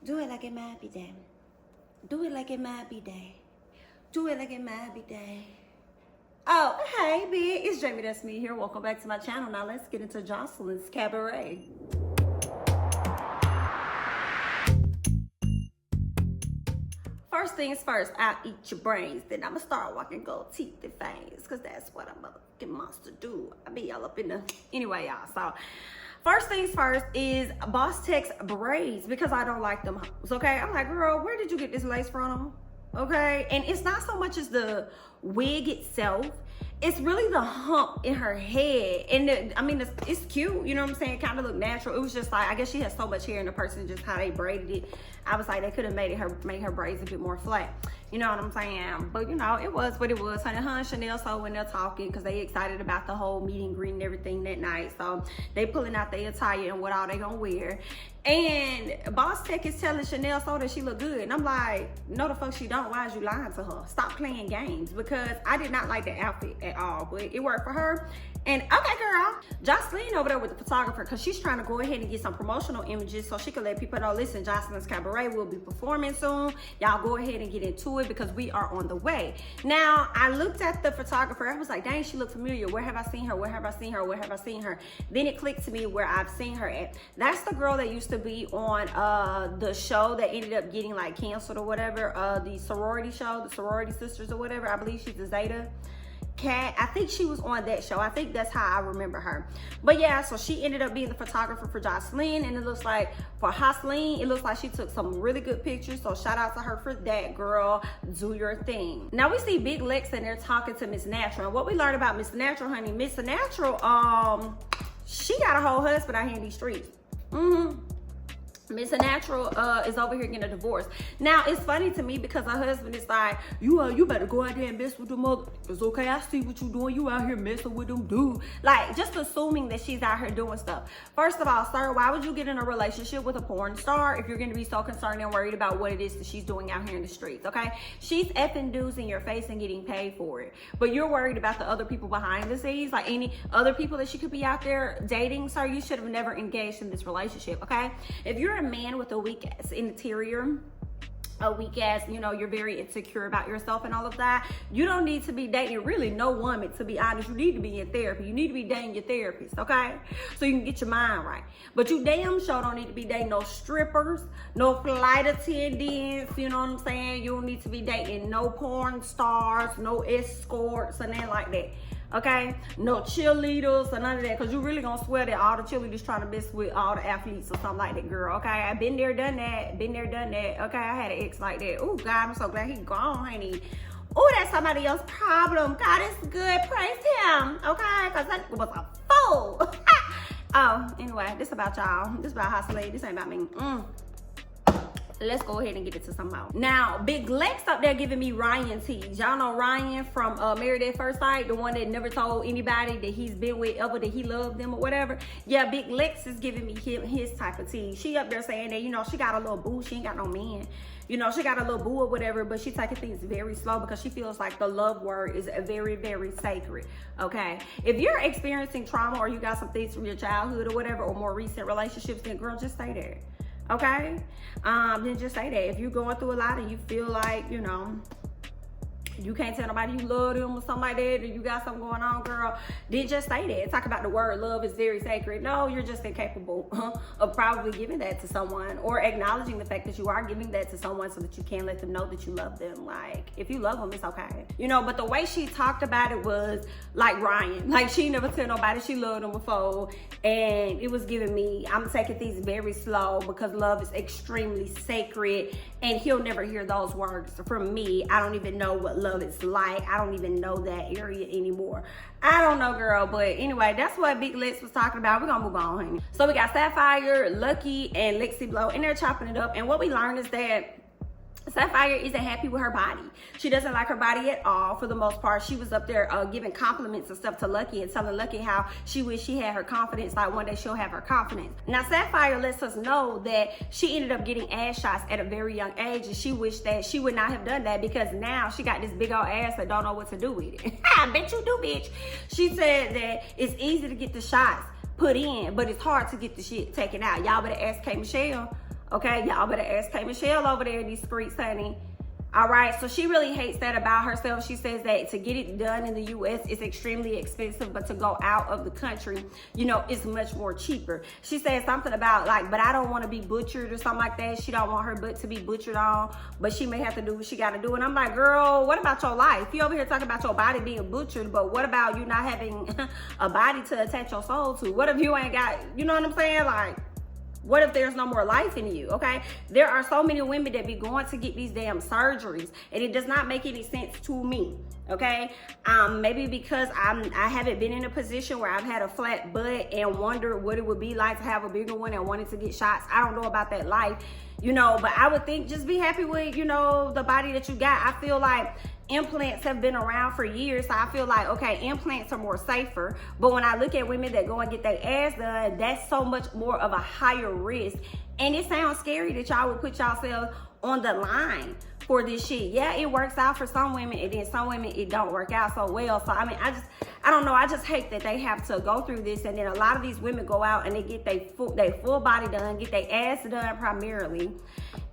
Do it like it might be day. Do it like it might be day. Do it like it might be day. Oh, hey, big. It's jamithatsme here. Welcome back to my channel. Now let's get into Joseline Cabaret. First things first, I'll eat your brains. Then I'ma start walking gold teeth and fangs, because that's what a motherfucking monster do. I be all up in the... Anyway, y'all, so... First things first is Bosstec's braids, because I don't like them hoes, okay? I'm like, girl, where did you get this lace from? Okay? And it's not so much as the wig itself. It's really the hump in her head. And I mean, it's cute, you know what I'm saying? It kind of look natural. It was just like, I guess she has so much hair in the person, just how they braided it. I was like, they could have made her braids a bit more flat. You know what I'm saying? But you know, it was what it was. Honey, her and Chanel, so when they're talking, because they excited about the whole meet and greet and everything that night. So they pulling out their attire and what all they gonna wear. And Bosstec is telling Chanel so that she look good. And I'm like, no the fuck she don't. Why is you lying to her? Stop playing games, because I did not like the outfit at all, but it worked for her. And okay, girl, Joseline over there with the photographer, because she's trying to go ahead and get some promotional images so she can let people know, listen, Joseline's Cabaret will be performing soon. Y'all go ahead and get into it, because we are on the way. Now, I looked at the photographer. I was like, dang, she looked familiar. Where have I seen her? Where have I seen her? Where have I seen her? Then it clicked to me where I've seen her at. That's the girl that used to be on the show that ended up getting like canceled or whatever. The sorority show, the sorority sisters or whatever. I believe she's the Zeta Cat. I think she was on that show. I think that's how I remember her. But yeah, so she ended up being the photographer for Joseline, and it looks like for Hustla, it looks like she took some really good pictures. So shout out to her for that, girl. Do your thing. Now we see Big Lex in there talking to Miss Natural. And what we learned about Miss Natural, honey, Miss Natural, she got a whole husband out here in these streets. Miss Natural is over here getting a divorce. Now it's funny to me because her husband is like, you better go out there and mess with them mother. It's okay, I see what you doing. You out here messing with them dude. Like, just assuming that she's out here doing stuff. First of all, sir, why would you get in a relationship with a porn star if you're gonna be so concerned and worried about what it is that she's doing out here in the streets, okay? She's effing dudes in your face and getting paid for it. But you're worried about the other people behind the scenes, like any other people that she could be out there dating. Sir, you should have never engaged in this relationship, okay? If you're a man with a weak ass interior, a weak ass, you know, you're very insecure about yourself and all of that, you don't need to be dating really no woman, to be honest. You need to be in therapy. You need to be dating your therapist, okay? So you can get your mind right. But you damn sure don't need to be dating no strippers, no flight attendants, you know what I'm saying? You don't need to be dating no porn stars, no escorts, and nothing like that. Okay, no cheerleaders or none of that, because you really gonna swear that all the cheerleaders trying to mess with all the athletes or something like that, girl. Okay, I've been there, done that, Okay, I had an ex like that. Oh God, I'm so glad he gone, honey. Oh, that's somebody else's problem. God is good, praise him. Okay, because that was a fool. Oh, anyway, this about y'all. This about Hustla. This ain't about me. Let's go ahead and get into some more. Now, Big Lex up there giving me Ryan teas. Y'all know Ryan from Married at First Sight, the one that never told anybody that he's been with ever, that he loved them or whatever. Yeah, Big Lex is giving me his type of tea. She up there saying that, you know, she got a little boo. She ain't got no man. You know, she got a little boo or whatever, but she taking things very slow because she feels like the love word is very, very sacred, okay? If you're experiencing trauma or you got some things from your childhood or whatever, or more recent relationships, then girl, just stay there. Okay, then just say that. If you're going through a lot and you feel like, you know, you can't tell nobody you love them or something like that, or you got something going on, girl, then just say that. Talk about the word love is very sacred. No, you're just incapable of probably giving that to someone, or acknowledging the fact that you are giving that to someone so that you can let them know that you love them. Like, if you love them, it's okay. You know, but the way she talked about it was like Ryan. Like, she never tell nobody she loved them before, and it was giving me, I'm taking things very slow because love is extremely sacred, and he'll never hear those words from me. I don't even know what love is like. I don't even know that area anymore. I don't know, girl, but anyway, that's what Big Lex was talking about. We're gonna move on, honey. So we got Sapphire, Lucky, and Lexi Blow, and they're chopping it up. And what we learned is that Sapphire isn't happy with her body. She doesn't like her body at all for the most part. She was up there giving compliments and stuff to Lucky and telling Lucky how she wished she had her confidence, like one day she'll have her confidence. Now Sapphire lets us know that she ended up getting ass shots at a very young age, and she wished that she would not have done that because now she got this big old ass that don't know what to do with it. I bet you do, bitch. She said that it's easy to get the shots put in, but it's hard to get the shit taken out. Y'all better ask K. Michelle. Okay, y'all better ask K. Michelle over there in these streets, honey. All right, so she really hates that about herself. She says that to get it done in the U.S. is extremely expensive, but to go out of the country, you know, it's much more cheaper. She said something about like, but I don't want to be butchered or something like that. She don't want her butt to be butchered on, but she may have to do what she got to do. And I'm like, girl, what about your life? You over here talking about your body being butchered, but what about you not having a body to attach your soul to? What if you ain't got, you know what I'm saying? Like, what if there's no more life in you, okay? There are so many women that be going to get these damn surgeries, and it does not make any sense to me, okay? Maybe because I haven't been in a position where I've had a flat butt and wonder what it would be like to have a bigger one and wanted to get shots. I don't know about that life, you know, but I would think just be happy with, you know, the body that you got. I feel like implants have been around for years, so I feel like, okay, implants are more safer, but when I look at women that go and get their ass done, that's so much more of a higher risk, and it sounds scary that y'all would put yourselves on the line for this shit. Yeah, it works out for some women, and then some women it don't work out so well. So I mean, I don't know, I just hate that they have to go through this, and then a lot of these women go out and they get their full body done, get their ass done primarily,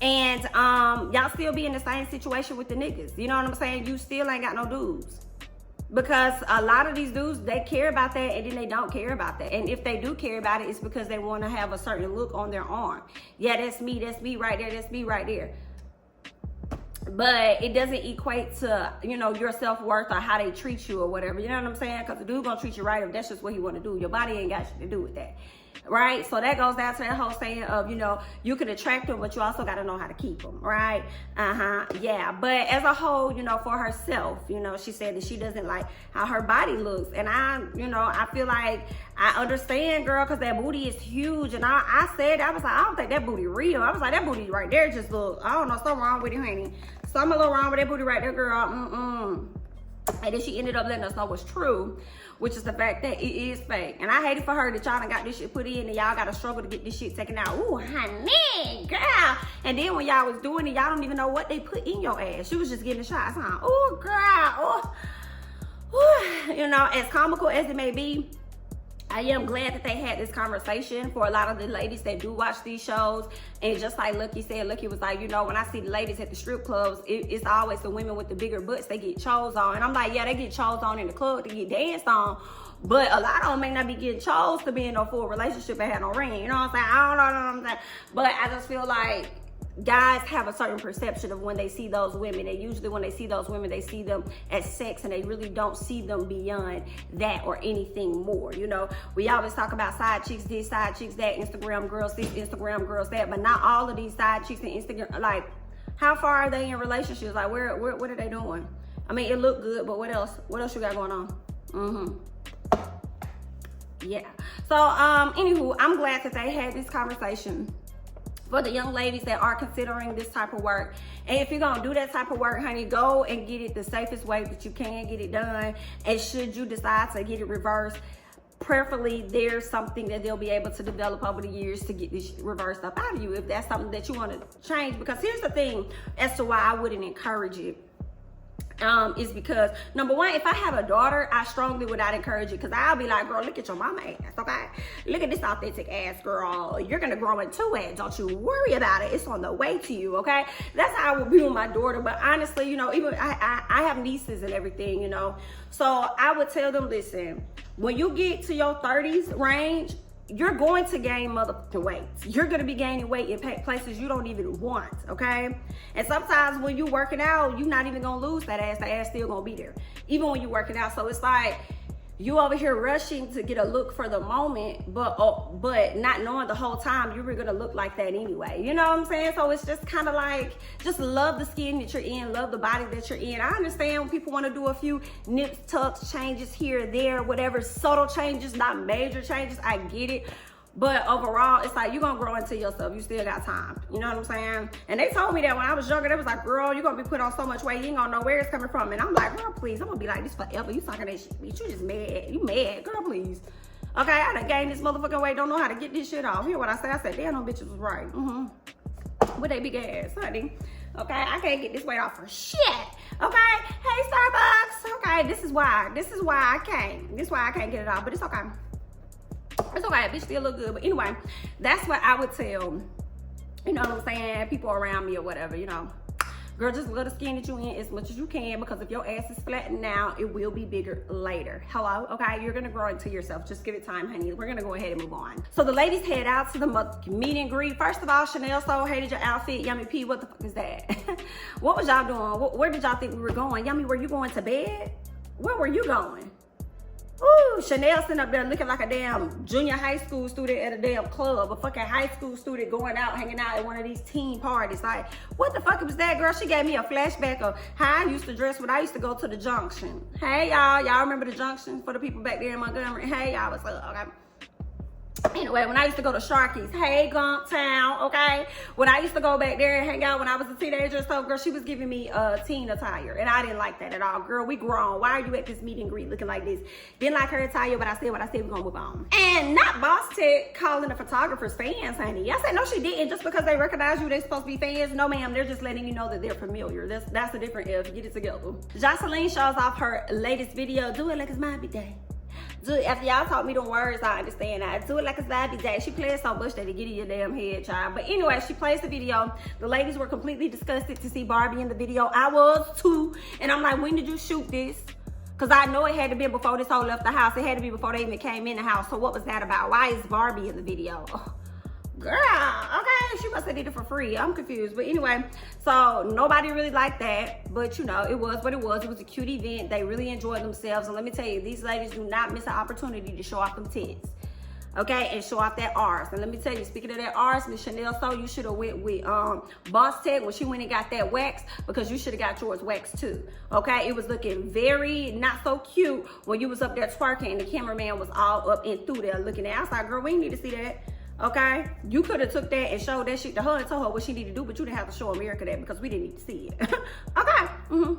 and y'all still be in the same situation with the niggas. You know what I'm saying? You still ain't got no dudes, because a lot of these dudes, they care about that, and then they don't care about that. And if they do care about it, it's because they want to have a certain look on their arm. Yeah, that's me right there, that's me right there. But it doesn't equate to, you know, your self-worth or how they treat you or whatever. You know what I'm saying? Because the dude gonna treat you right if that's just what he want to do. Your body ain't got shit to do with that, right? So that goes down to that whole saying of, you know, you can attract them, but you also got to know how to keep them, right? Yeah. But as a whole, you know, for herself, you know, she said that she doesn't like how her body looks. And I feel like I understand, girl, because that booty is huge. And I said, I was like, I don't think that booty real. I was like, that booty right there just look, I don't know, something wrong with it, honey. Something a little wrong with that booty right there, girl. And then she ended up letting us know what's true, which is the fact that it is fake. And I hate it for her that y'all done got this shit put in and y'all got to struggle to get this shit taken out. Ooh, honey, girl. And then when y'all was doing it, y'all don't even know what they put in your ass. She was just getting shots, huh? Ooh, girl. Ooh. You know, as comical as it may be, I am glad that they had this conversation for a lot of the ladies that do watch these shows. And just like Lucky said, Lucky was like, you know, when I see the ladies at the strip clubs, it's always the women with the bigger butts they get chose on. And I'm like, yeah, they get chose on in the club to get danced on. But a lot of them may not be getting chose to be in no full relationship and have no ring. You know what I'm saying? I don't know what I'm saying. But I just feel like guys have a certain perception of when they see those women. They usually, when they see those women, they see them as sex, and they really don't see them beyond that or anything more. You know, we always talk about side chicks this, side chicks that, Instagram girls this, Instagram girls that, but not all of these side chicks and Instagram, like, how far are they in relationships? Like, what are they doing? I mean, it looked good, but what else you got going on? Yeah. So, anywho, I'm glad that they had this conversation for the young ladies that are considering this type of work. And if you're gonna do that type of work, honey, go and get it the safest way that you can get it done. And should you decide to get it reversed, preferably there's something that they'll be able to develop over the years to get this reversed up out of you, if that's something that you want to change. Because here's the thing as to why I wouldn't encourage it. Is because, number one, if I have a daughter, I strongly would not encourage it, because I'll be like, girl, look at your mama ass, okay? Look at this authentic ass, girl. You're gonna grow into it. Don't you worry about it. It's on the way to you, okay? That's how I would be with my daughter. But honestly, you know, even I have nieces and everything, you know. So I would tell them, listen, when you get to your 30s range, you're going to gain motherfucking weight. You're going to be gaining weight in places you don't even want, okay? And sometimes when you're working out, you're not even going to lose that ass. The ass still going to be there, even when you're working out. So it's like you over here rushing to get a look for the moment, but not knowing the whole time you were going to look like that anyway. You know what I'm saying? So it's just kind of like, just love the skin that you're in, love the body that you're in. I understand when people want to do a few nips, tucks, changes here, there, whatever, subtle changes, not major changes. I get it. But overall, it's like you're going to grow into yourself. You still got time. You know what I'm saying? And they told me that when I was younger, they was like, girl, you're going to be put on so much weight, you ain't going to know where it's coming from. And I'm like, girl, please, I'm going to be like this forever. You talking that shit, bitch. You just mad. You mad. Girl, please. Okay, I done gained this motherfucking weight. Don't know how to get this shit off. Hear what I said? I said, damn, them bitches was right. With they big ass, honey. Okay, I can't get this weight off for shit. Okay? Hey, Starbucks. Okay, this is why I can't. This is why I can't get it off. But it's okay. It's okay, bitch still look good. But anyway, that's what I would tell, you know what I'm saying, people around me or whatever, you know. Girl, just love the skin that you in as much as you can, because if your ass is flattened now, it will be bigger later. Hello? Okay? You're gonna grow into yourself. Just give it time, honey. We're gonna go ahead and move on. So the ladies head out to the meet and greet. First of all, Chanel so hated your outfit. Yummy P, what the fuck is that? What was y'all doing? Where did y'all think we were going? Yummy, were you going to bed? Where were you going? Ooh, Chanel sitting up there looking like a damn junior high school student at a damn club, a fucking high school student going out, hanging out at one of these teen parties. Like, what the fuck was that, girl? She gave me a flashback of how I used to dress when I used to go to the Junction. Hey, y'all. Y'all remember the Junction for the people back there in Montgomery? Hey, y'all, what's up? Okay. Anyway, when I used to go to Sharky's, hey, Gump Town, okay? When I used to go back there and hang out when I was a teenager and stuff, girl, she was giving me teen attire, and I didn't like that at all. Girl, we grown. Why are you at this meet and greet looking like this? Didn't like her attire, but I said what I said, we're gonna move on. And not Bosstec calling the photographers fans, honey. I said, no, she didn't. Just because they recognize you, they're supposed to be fans. No, ma'am, they're just letting you know that they're familiar. That's a different if. Get it together. Joseline shows off her latest video. Do it like it's my big day. Do it, after y'all taught me the words, I understand now. Do it like it's Barbie day. She plays so much that it get in your damn head, child. But anyway, she plays the video. The ladies were completely disgusted to see Barbie in the video. I was too. And I'm like, when did you shoot this? Because I know it had to be before this whole left the house. It had to be before they even came in the house. So what was that about? Why is Barbie in the video? Oh, girl, okay, she must have did it for free. I'm confused. But anyway, so nobody really liked that. But you know, it was what it was. It was a cute event. They really enjoyed themselves. And let me tell you, these ladies do not miss an opportunity to show off them tits. Okay, and show off that arse. And let me tell you, speaking of that arse, Miss Chanel, so you should have went with Bosstec when she went and got that wax, because you should have got yours waxed too. Okay, it was looking very not so cute when you was up there twerking and the cameraman was all up and through there looking at. I was like, girl, we need to see that. Okay, you could have took that and showed that shit to her and told her what she needed to do, but you didn't have to show America that because we didn't need to see it. Okay.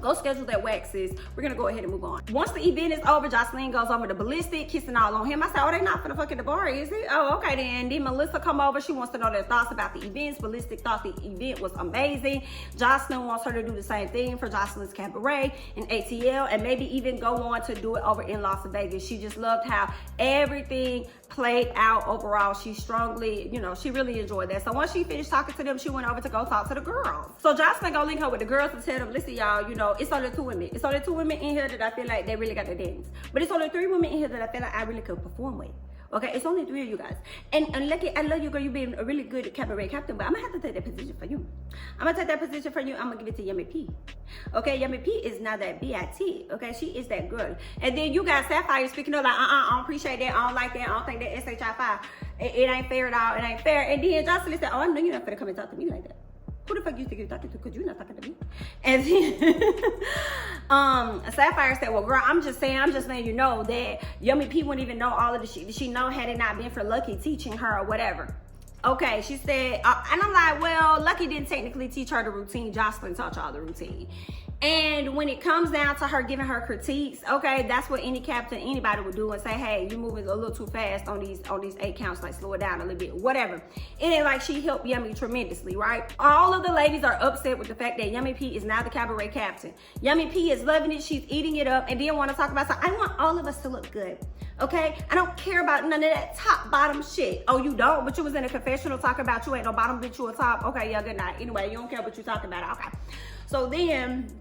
Go schedule that wax, sis. We're gonna go ahead and move on. Once the event is over, Joseline goes over to Ballistic, kissing all on him. I said, oh, they not for the fucking bar, is it? Oh, okay then. Then Melissa come over. She wants to know their thoughts about the events. Ballistic thought the event was amazing. Joseline wants her to do the same thing for Joseline's Cabaret in ATL, and maybe even go on to do it over in Las Vegas. She just loved how everything played out overall. She strongly, you know, she really enjoyed that. So once she finished talking to them, she went over to go talk to the girls. So Joseline gonna link her with the girls and tell them, listen, y'all, you know, it's only 2 women. It's only 2 women in here that I feel like they really got the dance. But it's only 3 women in here that I feel like I really could perform with. Okay, it's only 3 of you guys. And Lucky, I love you, girl. You've been a really good cabaret captain, but I'm gonna have to take that position for you. I'm gonna take that position for you. I'm gonna give it to Yummy P. Okay, Yummy P is now that BIT. Okay, she is that girl. And then you got Sapphire speaking of like, I don't appreciate that. I don't like that. I don't think that SHI5. It ain't fair at all. It ain't fair. And then Joseline said, oh, I know you're not gonna come and talk to me like that. Who the fuck you think you're talking to? Because you're not talking to me. And then Sapphire said, well, girl, I'm just letting you know that Yummy P wouldn't even know all of the shit that she know had it not been for Lucky teaching her or whatever. Okay, she said, and I'm like, well, Lucky didn't technically teach her the routine. Joseline taught y'all the routine. And when it comes down to her giving her critiques, okay, that's what any captain, anybody would do and say, hey, you're moving a little too fast on these 8 counts, like slow it down a little bit, whatever. It ain't like she helped Yummy tremendously, right? All of the ladies are upset with the fact that Yummy P is now the cabaret captain. Yummy P is loving it, she's eating it up, and then want to talk about something. I want all of us to look good. Okay, I don't care about none of that top bottom shit. Oh, you don't? But you was in a confessional talking about you ain't no bottom, bitch, you a top. Okay, yeah, good night. Anyway, you don't care what you talking about. Okay, so then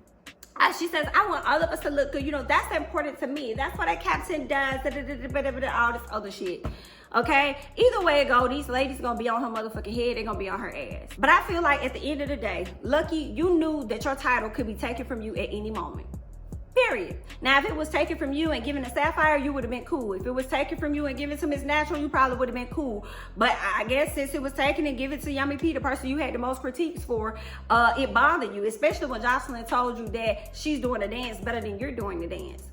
she says, I want all of us to look good. You know, that's important to me. That's what a captain does. All this other shit. Okay? Either way it go, these ladies gonna be on her motherfucking head. They're gonna be on her ass. But I feel like at the end of the day, Lucky, you knew that your title could be taken from you at any moment. Period. Now, if it was taken from you and given to Sapphire, you would have been cool. If it was taken from you and given to Miss Natural, you probably would have been cool. But I guess since it was taken and given to Yummy P, the person you had the most critiques for, it bothered you, especially when Joseline told you that she's doing the dance better than you're doing the dance.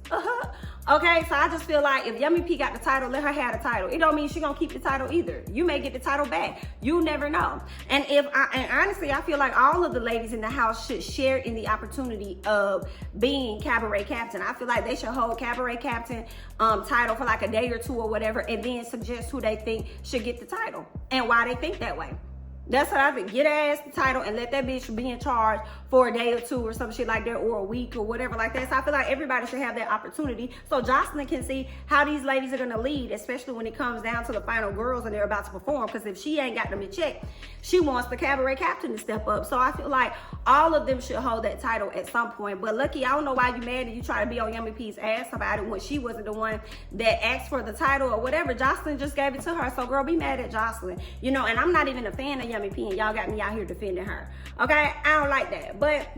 Okay, so I just feel like if Yummy P got the title, let her have the title. It don't mean she gonna keep the title either. You may get the title back. You never know. And honestly, I feel like all of the ladies in the house should share in the opportunity of being cabaret captain. I feel like they should hold cabaret captain title for like a day or 2 or whatever, and then suggest who they think should get the title and why they think that way. That's what I think. Get her ass the title and let that bitch be in charge for a day or two or some shit like that, or a week or whatever like that. So I feel like everybody should have that opportunity so Joseline can see how these ladies are going to lead, especially when it comes down to the final girls and they're about to perform. Because if she ain't got them in check, she wants the cabaret captain to step up. So I feel like all of them should hold that title at some point. But Lucky, I don't know why you mad that you try to be on Yummy P's ass about it when she wasn't the one that asked for the title or whatever. Joseline just gave it to her. So girl, be mad at Joseline. You know, and I'm not even a fan of Yummy P, and y'all got me out here defending her. Okay, I don't like that. But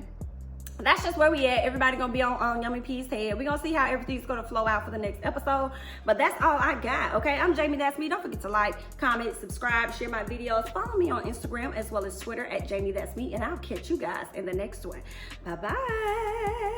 that's just where we at. Everybody gonna be on Yummy P's head. We gonna see how everything's gonna flow out for the next episode. But that's all I got. Okay, I'm Jamie, that's me. Don't forget to like, comment, subscribe, share my videos. Follow me on Instagram as well as Twitter at Jamie, that's me. And I'll catch you guys in the next one. Bye bye.